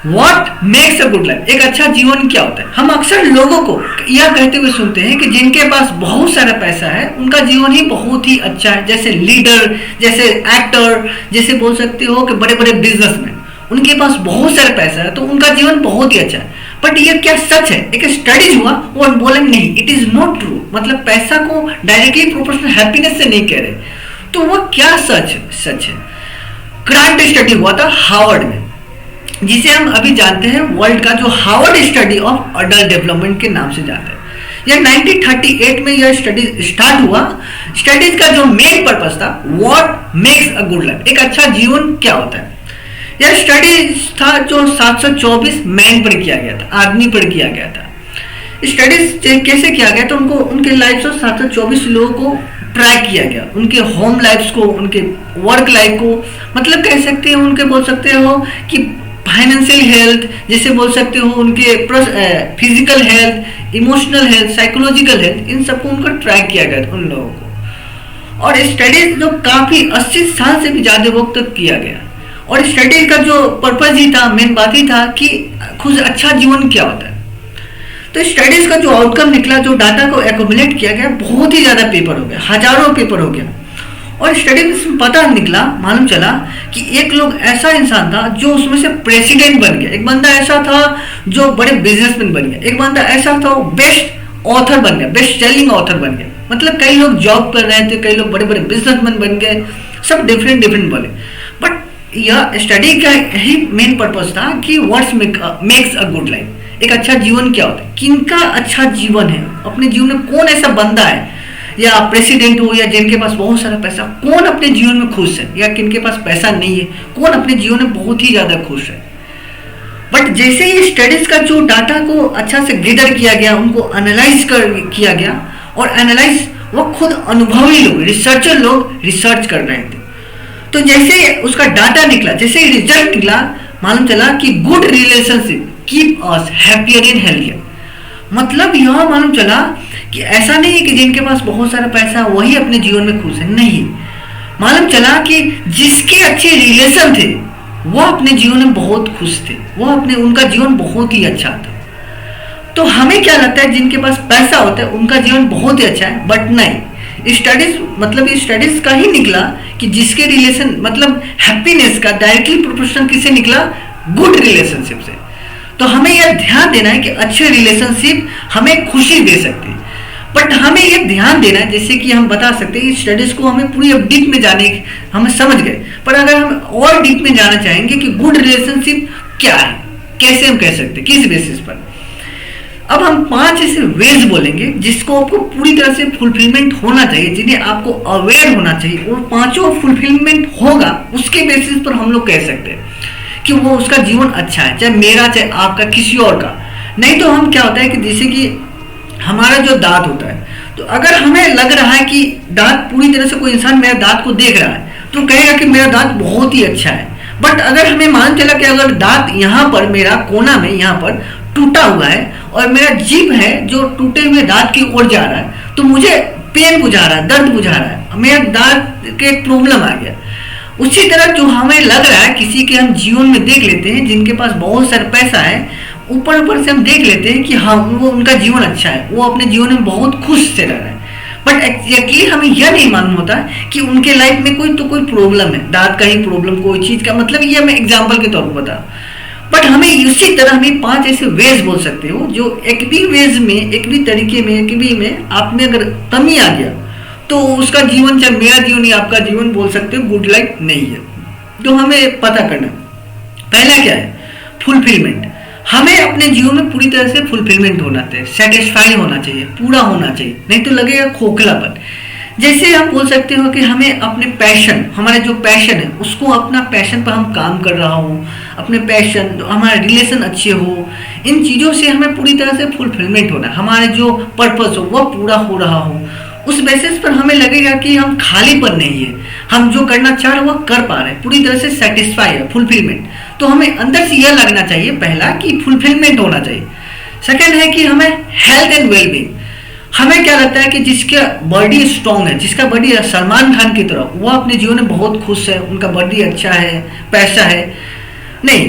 What makes a good life, एक अच्छा जीवन क्या होता है। हम अक्सर लोगों को यह कहते हुए सुनते हैं कि जिनके पास बहुत सारा पैसा है उनका जीवन ही बहुत ही अच्छा है, जैसे लीडर, जैसे एक्टर, जैसे बोल सकते हो कि बड़े बड़े बिजनेसमैन, उनके पास बहुत सारा पैसा है तो उनका जीवन बहुत ही अच्छा है। बट ये क्या सच है? एक स्टडीज हुआ वो बोले नहीं, इट इज नॉट ट्रू, मतलब पैसा को डायरेक्टली प्रोपोर्शनल हैप्पीनेस से नहीं कह रहे। तो वो क्या सच है? ग्रांट स्टडी हुआ था हार्वर्ड में, जिसे हम अभी जानते हैं वर्ल्ड का जो Harvard study of adult development के नाम से जानते हैं। यह 1938 में यह स्टडी स्टार्ट हुआ। स्टडीज का जो मेन पर्पस था, what makes a good life, एक अच्छा जीवन क्या होता है। यह स्टडी था जो 724 मैन पर किया गया था, आदमी पर किया गया था। स्टडीज कैसे किया गया? तो उनको उनके लाइफ से 724 लोगों को ट्रैक किया गया, उनके होम लाइफ्स को, उनके वर्क लाइफ को, मतलब कह सकते हैं उनके, बोल सकते हो कि फाइनेंशियल हेल्थ, जैसे बोल सकते हो उनके physical health, emotional health, psychological health, इन सबको उनको ट्रैक किया गया उन लोगों को। और स्टडीज जो काफी 80 साल से भी ज्यादा वक्त तक किया गया। और स्टडीज का जो पर्पज ही था, मेन बात ही था कि खुद अच्छा जीवन क्या होता है। तो स्टडीज का जो आउटकम निकला, जो डाटा को एक्यूमुलेट किया गया, बहुत ही ज्यादा पेपर हो गया, हजारों पेपर हो गया। और स्टडीज में पता निकला, मालूम चला कि एक लोग ऐसा इंसान था जो उसमें से प्रेसिडेंट बन गया, एक बंदा ऐसा था जो बड़े बिजनेसमैन बन गया, एक बंदा ऐसा था बेस्ट ऑथर बन गया, बेस्ट सेलिंग ऑथर बन गया। मतलब कई लोग जॉब कर रहे थे, कई लोग बड़े बड़े बिजनेसमैन बन गए, सब डिफरेंट बने। बट यह स्टडी का ही मेन पर्पस था कि what's makes a good life, एक अच्छा जीवन क्या होता है, किनका अच्छा जीवन है, अपने जीवन में कौन ऐसा बंदा है, या प्रेसिडेंट हो या जिनके पास बहुत सारा पैसा, कौन अपने जीवन में खुश है, या किनके पास पैसा नहीं है, कौन अपने जीवन में बहुत ही ज्यादा खुश है। बट जैसे ही स्टडीज का जो डाटा को अच्छा से गैदर किया गया, उनको एनालाइज किया गया, और एनालाइज वो खुद अनुभवी लोग, रिसर्चर लोग रिसर्च कर रहे थे। तो जैसे उसका डाटा निकला, जैसे रिजल्ट निकला, मालूम चला कि good relationship keep us happier and healthier. मतलब यह मालूम चला कि ऐसा नहीं है कि जिनके पास बहुत सारा पैसा वही अपने जीवन में खुश है, नहीं। मालूम चला कि जिसके अच्छे रिलेशन थे वो अपने जीवन में बहुत खुश थे, वो अपने, उनका जीवन बहुत ही अच्छा था। तो हमें क्या लगता है जिनके पास पैसा होता है उनका जीवन बहुत ही अच्छा है, बट नहीं। स्टडीज, मतलब ये स्टडीज का ही निकला कि जिसके रिलेशन, मतलब हैप्पीनेस का डायरेक्टली प्रोपोर्शनल किससे निकला? गुड रिलेशनशिप से। तो हमें यह ध्यान देना है कि अच्छे रिलेशनशिप हमें खुशी दे सकते हैं। बट हमें यह ध्यान देना है, जैसे कि हम बता सकते हैं स्टडीज को हमें पूरी डीप में जाने, हमें समझ गए, पर अगर हम और डीप में जाना चाहेंगे कि गुड रिलेशनशिप क्या है, कैसे हम कह सकते हैं, किस बेसिस पर। अब हम 5 ऐसे वेज बोलेंगे जिसको आपको पूरी तरह से फुलफिलमेंट होना चाहिए, जिन्हें आपको अवेयर होना चाहिए, और पांचों फुलफिलमेंट होगा, उसके बेसिस पर हम लोग कह सकते हैं कि वो उसका जीवन अच्छा है, चाहे मेरा, चाहे आपका, किसी और का। नहीं तो हम क्या होता है कि जैसे कि हमारा जो दांत होता है, तो अगर हमें लग रहा है कि दांत पूरी तरह से, कोई इंसान मेरा दांत को देख रहा है तो कहेगा कि मेरा दांत बहुत ही अच्छा है। बट अगर हमें मान चला कि अगर दांत यहाँ पर, मेरा कोना में यहाँ पर टूटा हुआ है, और मेरा जीभ है जो टूटे हुए दांत की ओर जा रहा है, तो मुझे पेन बुझा रहा है, दर्द बुझा रहा है, मेरा दांत के प्रॉब्लम आ गया। उसी तरह जो हमें लग रहा है, किसी के हम जीवन में देख लेते हैं जिनके पास बहुत सारा पैसा है, ऊपर ऊपर से हम देख लेते हैं कि हाँ, वो, उनका जीवन अच्छा है, वो अपने जीवन में बहुत खुश से रह रहे हैं। बट एक्चुअली हमें यह नहीं मालूम होता कि उनके लाइफ में कोई प्रॉब्लम है, दांत का ही प्रॉब्लम, कोई चीज का, मतलब ये मैं एग्जाम्पल के तौर पर बता। बट हमें उसी तरह हमें 5 ऐसे वेज बोल सकते हो जो एक भी वेज में, एक भी तरीके में, एक भी में आप में अगर कमी आ गया तो उसका जीवन, चाहे मेरा जीवन या आपका जीवन, बोल सकते हो गुड लाइफ नहीं है। तो हमें पता करना, पहला क्या है? फुलफिलमेंट। हमें अपने जीवन में पूरी तरह से फुलफिलमेंट होना चाहिए, सेटिस्फाई होना चाहिए, पूरा होना चाहिए, नहीं तो लगेगा खोखलापन। जैसे हम बोल सकते हो कि हमें अपने पैशन, हमारे जो पैशन है उसको, अपना पैशन पर हम काम कर रहा हो, अपने पैशन, हमारे रिलेशन अच्छे हो, इन चीज़ों से हमें पूरी तरह से फुलफिलमेंट होना, हमारे जो पर्पस हो वह पूरा हो रहा हो। उस बेसिस पर हमें लगेगा कि हम खालीपन नहीं है, हम जो करना चाह रहे हैं वह कर पा रहे हैं, पूरी तरह से सेटिस्फाई है, फुलफिलमेंट। तो हमें अंदर से यह लगना चाहिए, पहला कि फुलफिलमेंट होना चाहिए। सेकंड है कि हमें हेल्थ एंड वेलबींग। हमें क्या लगता है कि जिसका बॉडी स्ट्रांग है, जिसका बॉडी सलमान खान की तरह, वह अपने जीवन में बहुत खुश है, उनका बॉडी अच्छा है, पैसा है, नहीं।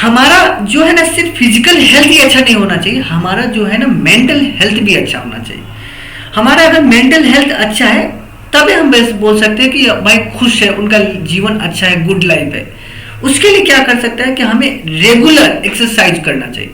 हमारा जो है ना सिर्फ फिजिकल हेल्थ ही अच्छा नहीं होना चाहिए, हमारा जो है ना मेंटल हेल्थ भी अच्छा होना चाहिए। हमारा अगर मेंटल हेल्थ अच्छा है तभी हम बस बोल सकते हैं कि भाई खुश है, उनका जीवन अच्छा है, गुड लाइफ है। उसके लिए क्या कर सकता है कि हमें रेगुलर एक्सरसाइज करना चाहिए।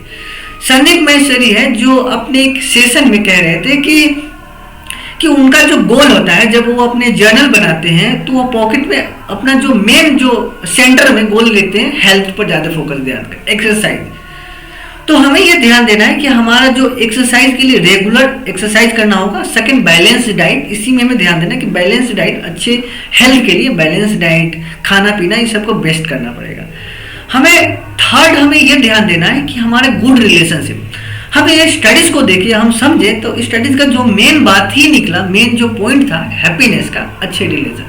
संदीप महेश्वरी है जो अपने एक सेशन में कह रहे थे कि उनका जो गोल होता है, जब वो अपने जर्नल बनाते हैं तो वो पॉकेट में अपना जो मेन जो सेंटर में गोल लेते हैं, हेल्थ पर ज़्यादा फोकस देते हैं, एक्सरसाइज। तो हमें ये ध्यान देना है कि हमारा जो एक्सरसाइज के लिए रेगुलर एक्सरसाइज करना होगा। सेकंड, बैलेंस डाइट, इसी में हमें ध्यान देना है कि बैलेंस डाइट, अच्छे हेल्थ के लिए बैलेंस डाइट, खाना पीना, ये सबको बेस्ट करना पड़ेगा हमें। थर्ड, हमें ये ध्यान देना है कि हमारे गुड रिलेशनशिप, हमें ये स्टडीज को देखिए, हम समझे तो स्टडीज का जो मेन बात ही निकला, मेन जो पॉइंट था हैप्पीनेस का, अच्छे रिलेशन,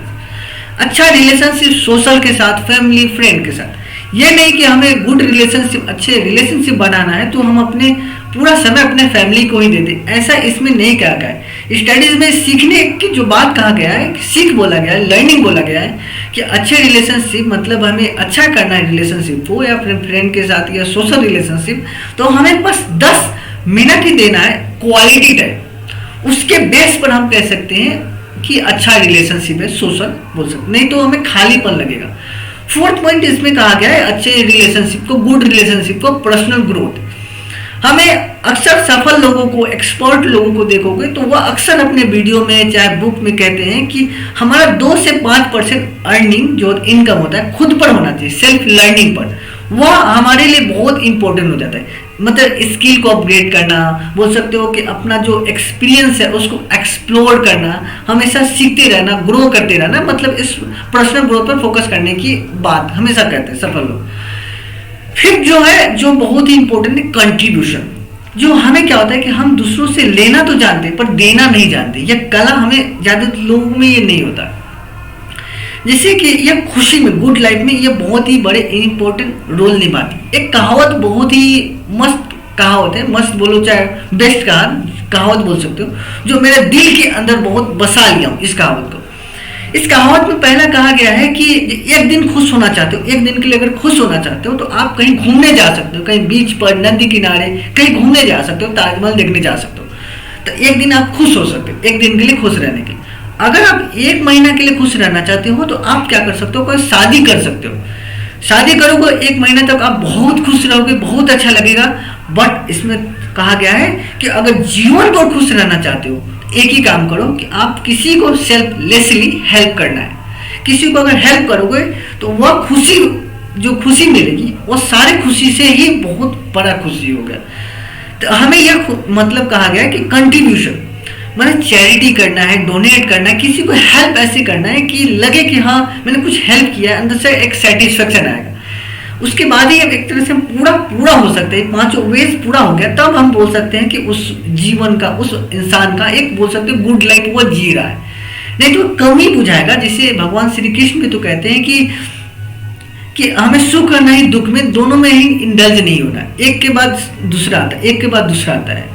अच्छा रिलेशनशिप सोशल के साथ, फैमिली, फ्रेंड के साथ। ये नहीं कि हमें गुड रिलेशनशिप, अच्छे रिलेशनशिप बनाना है तो हम अपने पूरा समय अपने फैमिली को ही दे दें, ऐसा इसमें नहीं कहा गया है। स्टडीज में सीखने की जो बात कहा गया है, सीख बोला गया है, लर्निंग बोला गया है कि अच्छे रिलेशनशिप मतलब हमें अच्छा करना है रिलेशनशिप को, या फिर फ्रेंड के साथ या सोशल रिलेशनशिप, तो हमें बस 10 मिनट ही देना है क्वालिटी टाइम। उसके बेस पर हम कह सकते हैं कि अच्छा रिलेशनशिप है, सोशल बोल सकते, नहीं तो हमें खालीपन लगेगा। फोर्थ पॉइंट इसमें कहा गया है अच्छे रिलेशनशिप को, गुड रिलेशनशिप को, पर्सनल ग्रोथ। हमें अक्सर सफल लोगों को, एक्सपर्ट लोगों को देखोगे तो वह अक्सर अपने वीडियो में चाहे बुक में कहते हैं कि हमारा 2 से 5% अर्निंग जो इनकम होता है खुद पर होना चाहिए, सेल्फ लर्निंग पर। वह हमारे लिए बहुत इंपॉर्टेंट हो जाता है। मतलब स्किल को अपग्रेड करना, बोल सकते हो कि अपना जो एक्सपीरियंस है उसको एक्सप्लोर करना, हमेशा सीखते रहना, ग्रो करते रहना, मतलब इस पर्सनल ग्रोथ पर फोकस करने की बात हमेशा कहते हैं सफल लोग। फिर जो है, जो बहुत ही इंपॉर्टेंट है, कंट्रीब्यूशन। जो हमें क्या होता है कि हम दूसरों से लेना तो जानते हैं पर देना नहीं जानते, यह कला हमें ज्यादा लोगों में ये नहीं होता। जैसे कि ये खुशी में, गुड लाइफ में ये बहुत ही बड़े इंपॉर्टेंट रोल निभाती। एक कहावत, बहुत ही मस्त कहावत है, मस्त बोलो चाहे बेस्ट कहावत बोल सकते हो, जो मेरे दिल के अंदर बहुत बसा लिया हूँ इस कहावत को। इस कहावत में पहला कहा गया है कि एक दिन खुश होना चाहते हो, एक दिन के लिए अगर खुश होना चाहते हो तो आप कहीं घूमने जा सकते हो, कहीं बीच पर, नदी किनारे कहीं घूमने जा सकते हो, ताजमहल देखने जा सकते हो। तो एक दिन आप खुश हो सकते हो, एक दिन के लिए खुश रहने के लिए। अगर आप 1 महीना के लिए खुश रहना चाहते हो तो आप क्या कर सकते हो, कोई शादी कर सकते हो। शादी करोगे 1 महीना तक आप बहुत खुश रहोगे, बहुत अच्छा लगेगा। बट इसमें कहा गया है कि अगर जीवन भर खुश रहना चाहते हो, एक ही काम करो कि आप किसी को सेल्फलेसली हेल्प करना है। किसी को अगर हेल्प करोगे तो वह खुशी, जो खुशी मिलेगी वो सारी खुशी से ही बहुत बड़ा खुशी होगा। तो हमें यह मतलब कहा गया कि कंट्रीब्यूशन मतलब चैरिटी करना है, डोनेट करना है, किसी को हेल्प ऐसे करना है कि लगे कि हाँ मैंने कुछ हेल्प किया, अंदर से एक सेटिस्फेक्शन आएगा। उसके बाद ही एक तरह से पूरा हो सकता है, 5 वेज पूरा हो गया, तब हम बोल सकते हैं कि उस जीवन का, उस इंसान का एक बोल सकते हैं गुड लाइफ वो जी रहा है। नहीं तो कमी बुझाएगा। जिसे भगवान श्री कृष्ण भी तो कहते हैं कि हमें सुख नहीं दुख में, दोनों में ही इंडल्ज नहीं होना, एक के बाद दूसरा आता है, एक के बाद दूसरा आता है।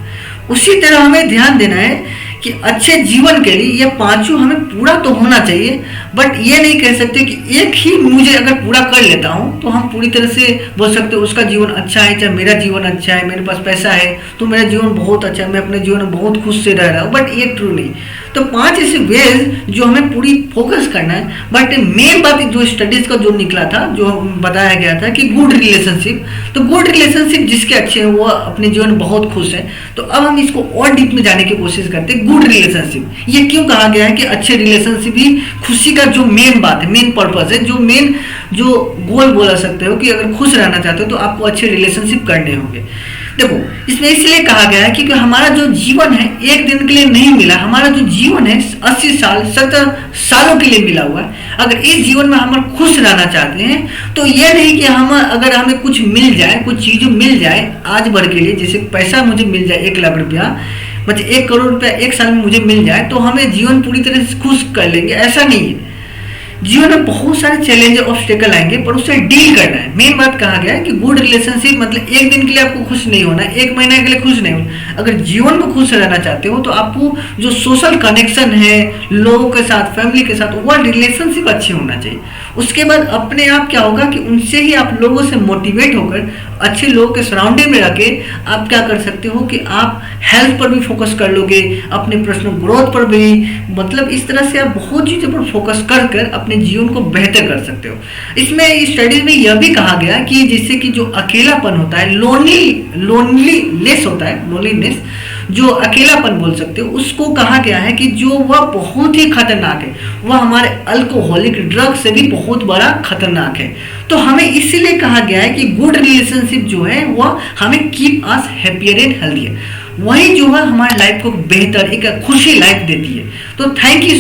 उसी तरह हमें ध्यान देना है कि अच्छे जीवन के लिए ये 5 हमें पूरा तो होना चाहिए, बट ये नहीं कह सकते कि एक ही मुझे अगर पूरा कर लेता हूँ तो हम पूरी तरह से बोल सकते हैं उसका जीवन अच्छा है, चाहे मेरा जीवन अच्छा है, मेरे पास पैसा है तो मेरा जीवन बहुत अच्छा है, मैं अपने जीवन में बहुत खुश से रह रहा हूँ। बट ये ट्रू नहीं। तो 5 ऐसे वेज जो हमें पूरी फोकस करना है। बट मेन बात जो स्टडीज का जो निकला था, जो बताया गया था कि गुड रिलेशनशिप, तो गुड रिलेशनशिप जिसके अच्छे हैं वो अपने जीवन में बहुत खुश है। तो अब हम इसको और डीप में जाने की कोशिश करते हैं। गुड रिलेशनशिप ये क्यों कहा गया है कि अच्छे रिलेशनशिप ही खुशी का जो मेन बात है, मेन पर्पस है, जो गोल बोला सकते हो कि अगर खुश रहना चाहते हो तो आपको अच्छे रिलेशनशिप करने होंगे। देखो इसमें इसलिए कहा गया है क्योंकि हमारा जो जीवन है एक दिन के लिए नहीं मिला, हमारा जो जीवन है 80 साल 70 सालों के लिए मिला हुआ है। अगर इस जीवन में हम खुश रहना चाहते हैं तो यह नहीं कि हम अगर हमें कुछ मिल जाए, कुछ चीज़ मिल जाए आज भर के लिए, जैसे पैसा मुझे मिल जाए 1 लाख रुपया, मतलब 1 करोड़ रुपया 1 साल में मुझे मिल जाए तो हमें जीवन पूरी तरह से खुश कर लेंगे, ऐसा नहीं है। जीवन में बहुत सारे चैलेंज ऑब्स्टेकल आएंगे, पर उससे डील करना है। मेन बात कहा गया है कि गुड रिलेशनशिप मतलब एक दिन के लिए आपको खुश नहीं होना, एक महीने के लिए खुश नहीं होना। अगर जीवन में खुश रहना चाहते हो तो आपको जो सोशल कनेक्शन है लोगों के साथ, फैमिली के साथ, वो रिलेशनशिप अच्छे होना चाहिए। उसके बाद अपने आप क्या होगा कि उनसे ही आप लोगों से मोटिवेट होकर अच्छे लोगों के सराउंडिंग में रह के आप क्या कर सकते हो कि आप हेल्थ पर भी फोकस कर लोगे, अपने पर्सनल ग्रोथ पर भी, मतलब इस तरह से आप बहुत चीज़ों पर फोकस कर कर अपने जीवन को बेहतर कर सकते हो। इसमें इस स्टडीज में यह भी कहा गया कि जिससे कि जो अकेलापन होता है, लोनलीनेस होता है, लोनलीनेस जो अकेलापन बोल सकते हो, उसको कहा गया है कि जो वह बहुत ही खतरनाक है, वह हमारे अल्कोहलिक ड्रग से भी बहुत बड़ा खतरनाक है। तो हमें इसीलिए कहा गया है कि गुड रिलेशनशिप जो है वह हमें keep us happier and healthier, वही जो है हमारे लाइफ को बेहतर एक खुशी लाइफ देती है। तो थैंक यू।